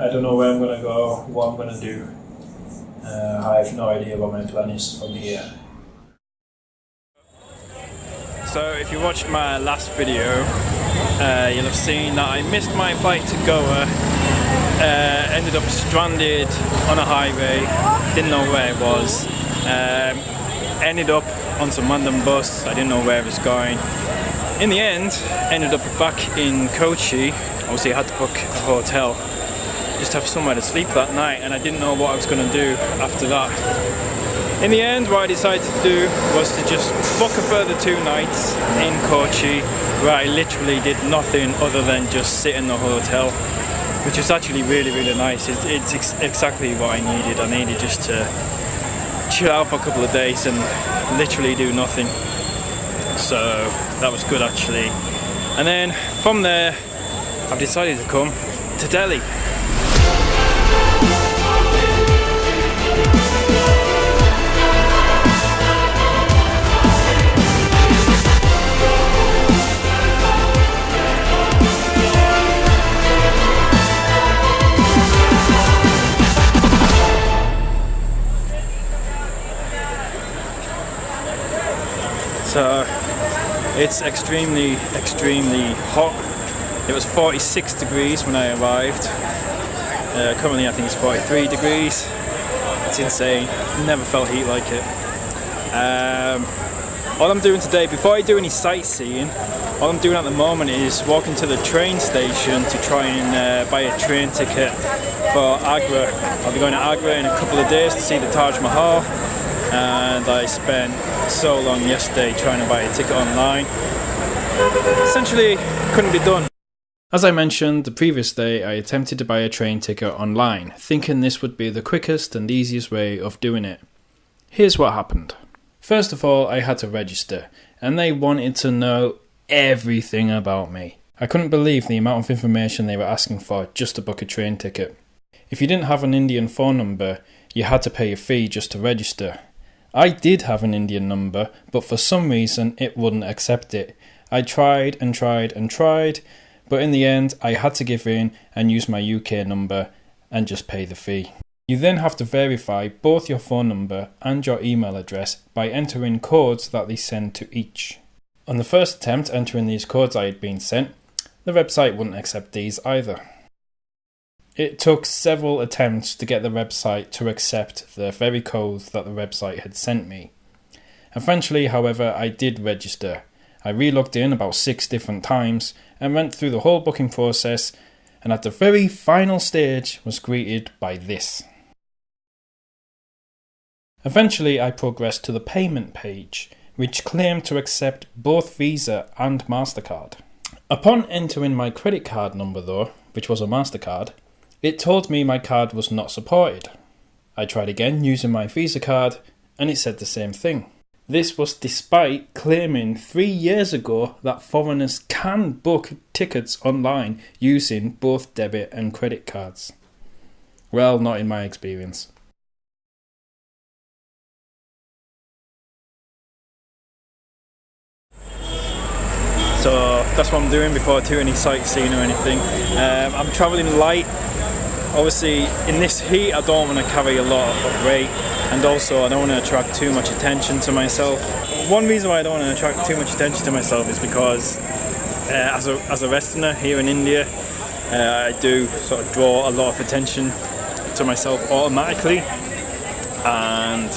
I don't know where I'm gonna go, what I'm gonna do. I have no idea what my plan is from here. So if you watched my last video, you'll have seen that I missed my flight to Goa, ended up stranded on a highway, didn't know where it was, ended up on some random bus, I didn't know where it was going. In the end, ended up back in Kochi. Obviously I had to book a hotel, just have somewhere to sleep that night, and I didn't know what I was going to do after that. In the end, what I decided to do was to just book a further 2 nights in Kochi, where I literally did nothing other than just sit in the hotel, which was actually really, really nice. It's exactly what I needed. I needed just to chill out for a couple of days and literally do nothing. So that was good actually. And then from there, I've decided to come to Delhi. So it's extremely hot. It was 46 degrees when I arrived. Currently I think it's 43 degrees. It's insane. I've never felt heat like it. All I'm doing today, before I do any sightseeing, all I'm doing at the moment is walking to the train station to try and buy a train ticket for Agra. I'll be going to Agra in a couple of days to see the Taj Mahal. And I spent so long yesterday trying to buy a ticket online. Essentially, couldn't be done. As I mentioned, the previous day I attempted to buy a train ticket online, thinking this would be the quickest and easiest way of doing it. Here's what happened. First of all, I had to register, and they wanted to know everything about me. I couldn't believe the amount of information they were asking for just to book a train ticket. If you didn't have an Indian phone number, you had to pay a fee just to register. I did have an Indian number, but for some reason it wouldn't accept it. I tried and tried and tried, but in the end I had to give in and use my UK number and just pay the fee. You then have to verify both your phone number and your email address by entering codes that they send to each. On the first attempt entering these codes I had been sent, the website wouldn't accept these either. It took several attempts to get the website to accept the very codes that the website had sent me. Eventually, however, I did register. I re-logged in about 6 different times and went through the whole booking process, and at the very final stage was greeted by this. Eventually, I progressed to the payment page, which claimed to accept both Visa and MasterCard. Upon entering my credit card number though, which was a MasterCard, it told me my card was not supported. I tried again using my Visa card and it said the same thing. This was despite claiming 3 years ago that foreigners can book tickets online using both debit and credit cards. Well, not in my experience. So that's what I'm doing before I do any sightseeing or anything. I'm travelling light. Obviously in this heat I don't want to carry a lot of weight, and also I don't want to attract too much attention to myself. One reason why I don't want to attract too much attention to myself is because as a Westerner here in India, I do sort of draw a lot of attention to myself automatically. And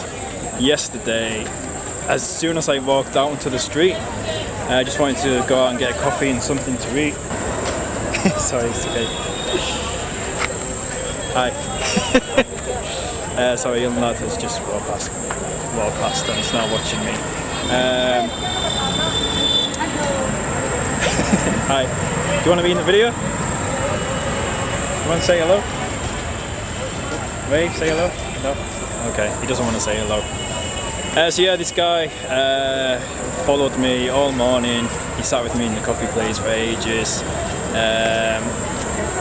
yesterday, as soon as I walked out onto the street, I just wanted to go out and get a coffee and something to eat. Sorry, it's okay. Hi. Sorry, young lad has just walked past and he's now watching me. Hi. Do you want to be in the video? You want to say hello? Wave, say hello? No? Okay, he doesn't want to say hello. So yeah, this guy followed me all morning. He sat with me in the coffee place for ages.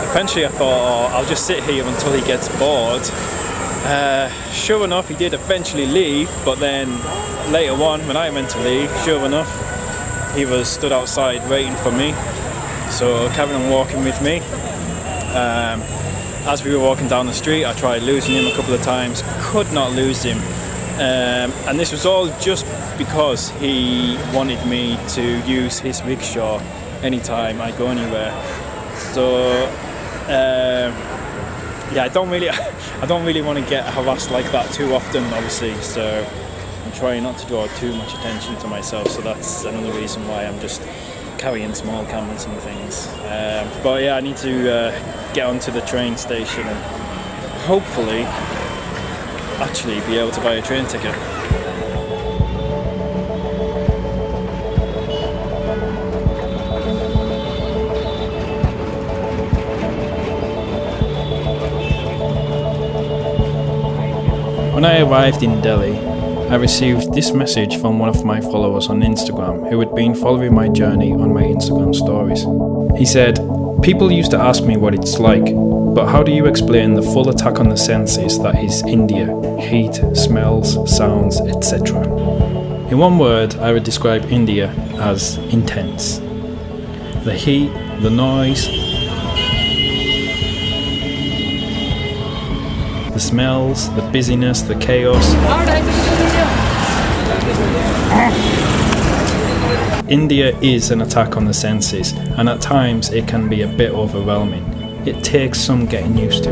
Eventually I thought, oh, I'll just sit here until he gets bored. Sure enough, he did eventually leave, but then later on, when I went to leave, sure enough, he was stood outside waiting for me. So carried on walking with me. as we were walking down the street, I tried losing him a couple of times, could not lose him. And this was all just because he wanted me to use his rickshaw anytime I go anywhere. So yeah, I don't really want to get harassed like that too often, obviously. So I'm trying not to draw too much attention to myself. So that's another reason why I'm just carrying small cameras and things. But yeah, I need to get onto the train station and hopefully actually be able to buy a train ticket. When I arrived in Delhi, I received this message from one of my followers on Instagram who had been following my journey on my Instagram stories. He said, "People used to ask me what it's like, but how do you explain the full attack on the senses that is India? Heat, smells, sounds, etc." In one word, I would describe India as intense. The heat, the noise, the smells, the busyness, the chaos. India is an attack on the senses, and at times it can be a bit overwhelming. It takes some getting used to.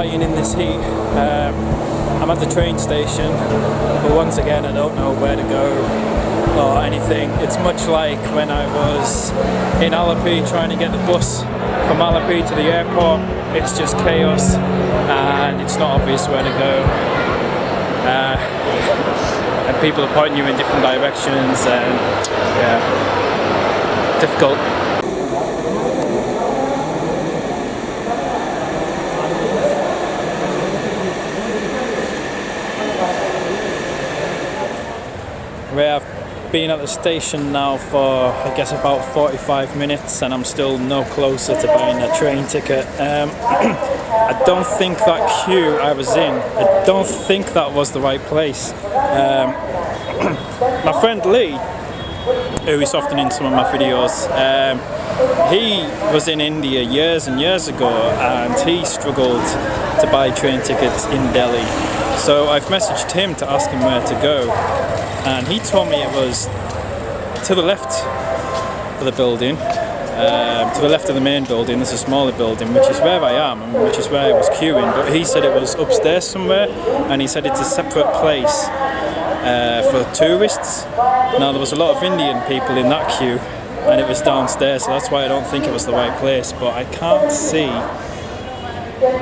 In this heat. I'm at the train station, but once again I don't know where to go or anything. It's much like when I was in Alleppey trying to get the bus from Alleppey to the airport. It's just chaos and it's not obvious where to go. And people are pointing you in different directions and yeah, difficult. I've been at the station now for I guess about 45 minutes and I'm still no closer to buying a train ticket. I don't think that queue I was in, I don't think that was the right place. My friend Lee, who is often in some of my videos, he was in India years and years ago and he struggled to buy train tickets in Delhi. So I've messaged him to ask him where to go. And he told me it was to the left of the building. To the left of the main building there's a smaller building, which is where I am and which is where I was queuing, but he said it was upstairs somewhere, and he said it's a separate place for tourists. Now there was a lot of Indian people in that queue and it was downstairs, so that's why I don't think it was the right place, but I can't see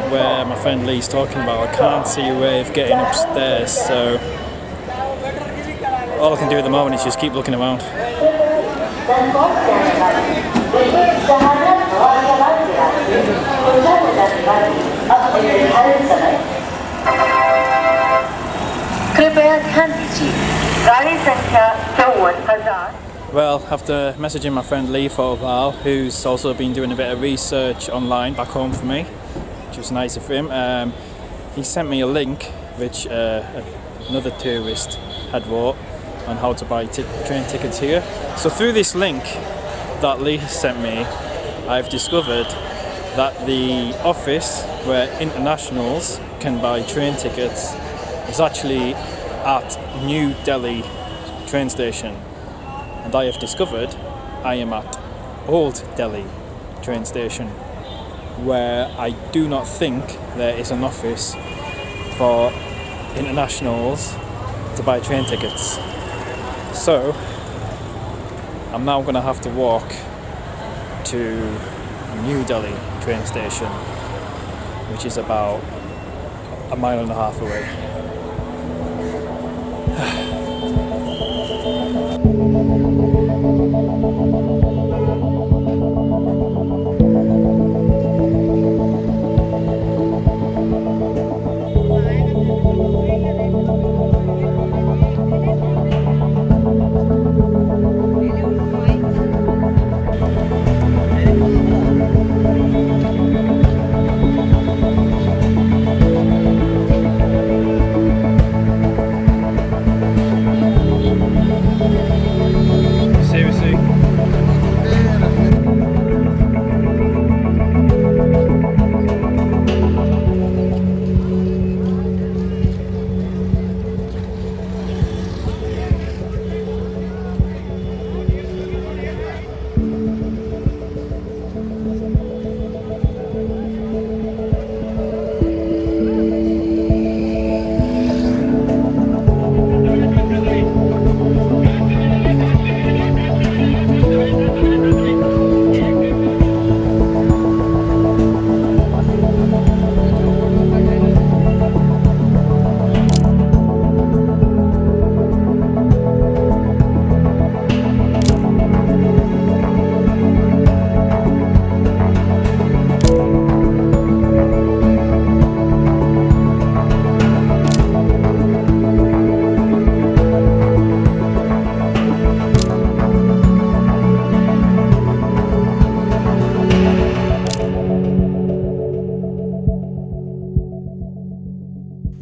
where my friend Lee's talking about. I can't see a way of getting upstairs, so all I can do at the moment is just keep looking around. Well, after messaging my friend Lee for a while, who's also been doing a bit of research online back home for me, which was nice of him, he sent me a link which another tourist had wrote on how to buy train tickets here. So through this link that Lee sent me, I've discovered that the office where internationals can buy train tickets is actually at New Delhi train station, and I have discovered I am at Old Delhi train station, where I do not think there is an office for internationals to buy train tickets. So I'm now going to have to walk to New Delhi train station, which is about a mile and a half away.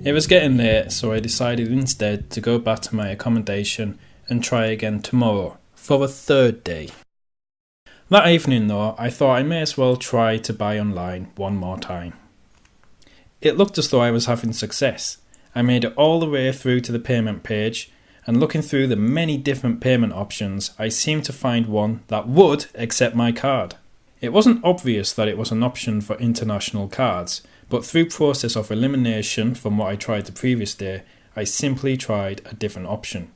It was getting late, so I decided instead to go back to my accommodation and try again tomorrow for a third day. That evening though, I thought I may as well try to buy online one more time. It looked as though I was having success. I made it all the way through to the payment page, and looking through the many different payment options, I seemed to find one that would accept my card. It wasn't obvious that it was an option for international cards, but through process of elimination from what I tried the previous day, I simply tried a different option.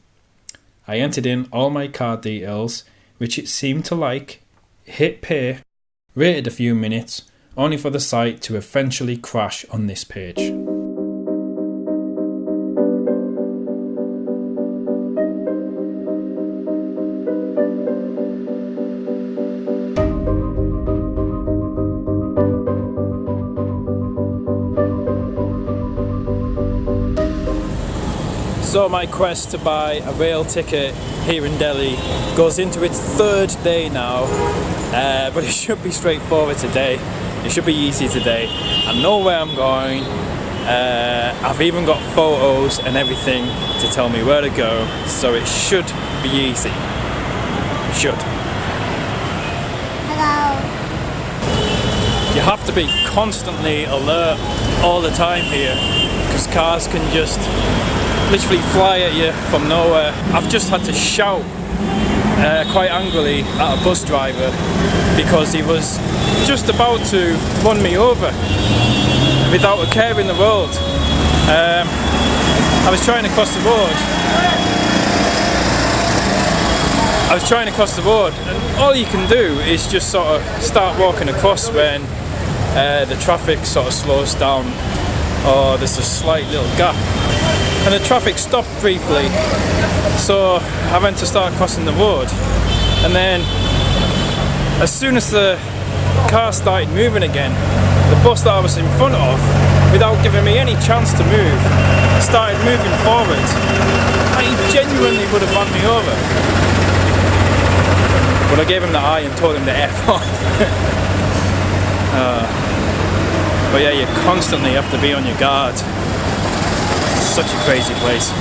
I entered in all my card details, which it seemed to like, hit pay, waited a few minutes, only for the site to eventually crash on this page. So my quest to buy a rail ticket here in Delhi goes into its third day now, but it should be straightforward today. It should be easy today. I know where I'm going. I've even got photos and everything to tell me where to go, so it should be easy. It should. Hello. You have to be constantly alert all the time here, because cars can just literally fly at you from nowhere. I've just had to shout quite angrily at a bus driver because he was just about to run me over without a care in the world. I was trying to cross the road. And all you can do is just sort of start walking across when the traffic sort of slows down or there's a slight little gap. And the traffic stopped briefly, so I went to start crossing the road. And then, as soon as the car started moving again, the bus that I was in front of, without giving me any chance to move, started moving forward. And he genuinely would have run me over. But I gave him the eye and told him to F off. But yeah, you constantly have to be on your guard. It's such a crazy place.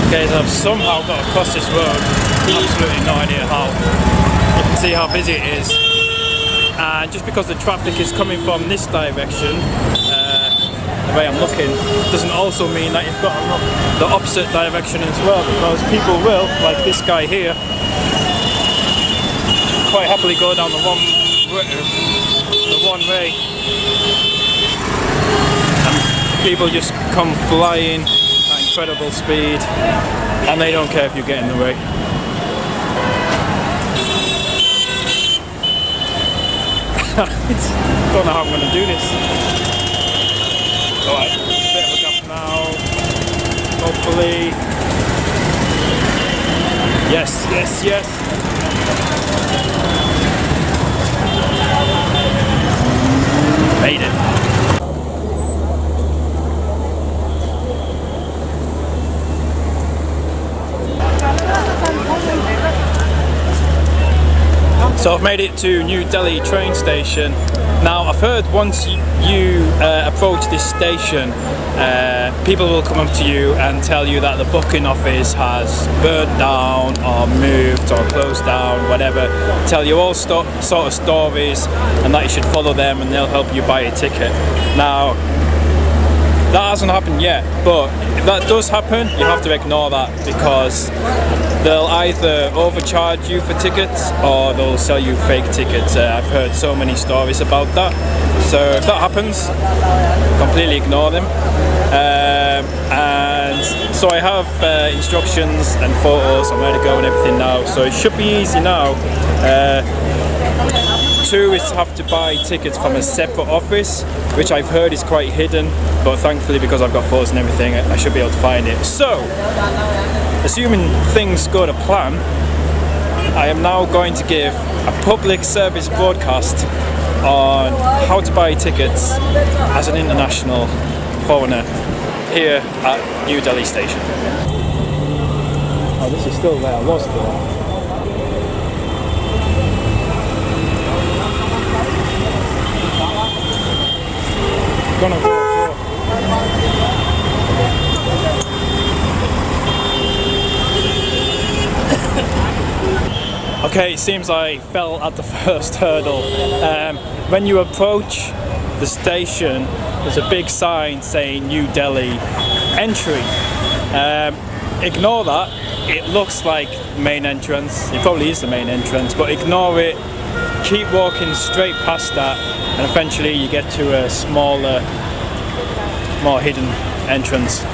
Okay, so I've somehow got across this road. Absolutely no idea how. You can see how busy it is. And just because the traffic is coming from this direction, the way I'm looking, doesn't also mean that you've got to look the opposite direction as well, because people will, like this guy here, quite happily go down the one way. And people just come flying at incredible speed, and they don't care if you get in the way. Don't know how I'm going to do this. Alright, bit of a gap now. Hopefully. Yes, yes, yes. Made it. So I've made it to New Delhi train station. Now I've heard once you approach this station, people will come up to you and tell you that the booking office has burned down or moved or closed down, whatever. Tell you all sort of stories, and that you should follow them and they'll help you buy a ticket. Now that hasn't happened yet, but if that does happen, you have to ignore that, because they'll either overcharge you for tickets or they'll sell you fake tickets. I've heard so many stories about that. So if that happens, completely ignore them. And so I have instructions and photos on where to go and everything now, so it should be easy now. Two is to have to buy tickets from a separate office, which I've heard is quite hidden, but thankfully because I've got photos and everything, I should be able to find it. So, assuming things go to plan, I am now going to give a public service broadcast on how to buy tickets as an international foreigner here at New Delhi station. Oh, this is still there, I lost it. Gonna go. Okay, it seems I fell at the first hurdle. When you approach the station, there's a big sign saying New Delhi entry. Ignore that. It looks like the main entrance. It probably is the main entrance, but ignore it. Keep walking straight past that, and eventually you get to a smaller, more hidden entrance.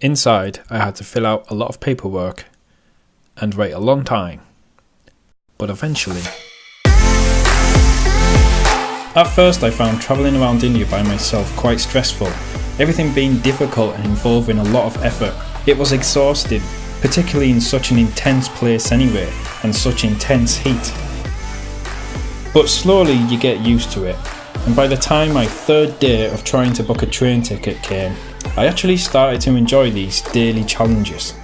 Inside, I had to fill out a lot of paperwork and wait a long time, but eventually. At first I found travelling around India by myself quite stressful, everything being difficult and involving a lot of effort. It was exhausting, particularly in such an intense place anyway, and such intense heat. But slowly you get used to it, and by the time my third day of trying to book a train ticket came, I actually started to enjoy these daily challenges.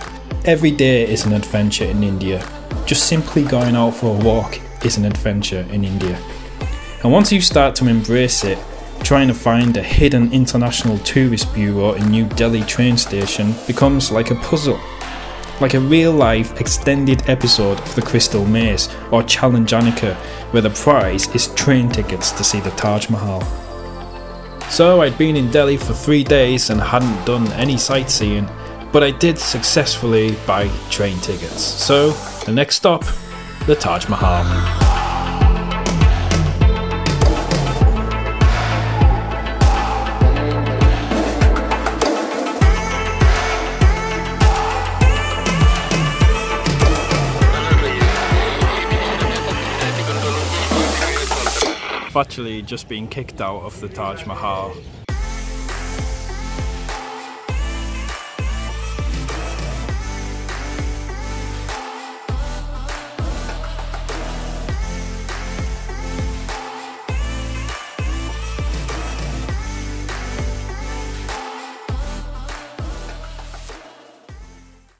Every day is an adventure in India. Just simply going out for a walk is an adventure in India. And once you start to embrace it, trying to find a hidden international tourist bureau in New Delhi train station becomes like a puzzle. Like a real life extended episode of The Crystal Maze or Challenge Annika, where the prize is train tickets to see the Taj Mahal. So I'd been in Delhi for 3 days and hadn't done any sightseeing, but I did successfully buy train tickets. So the next stop, the Taj Mahal. I've actually just been kicked out of the Taj Mahal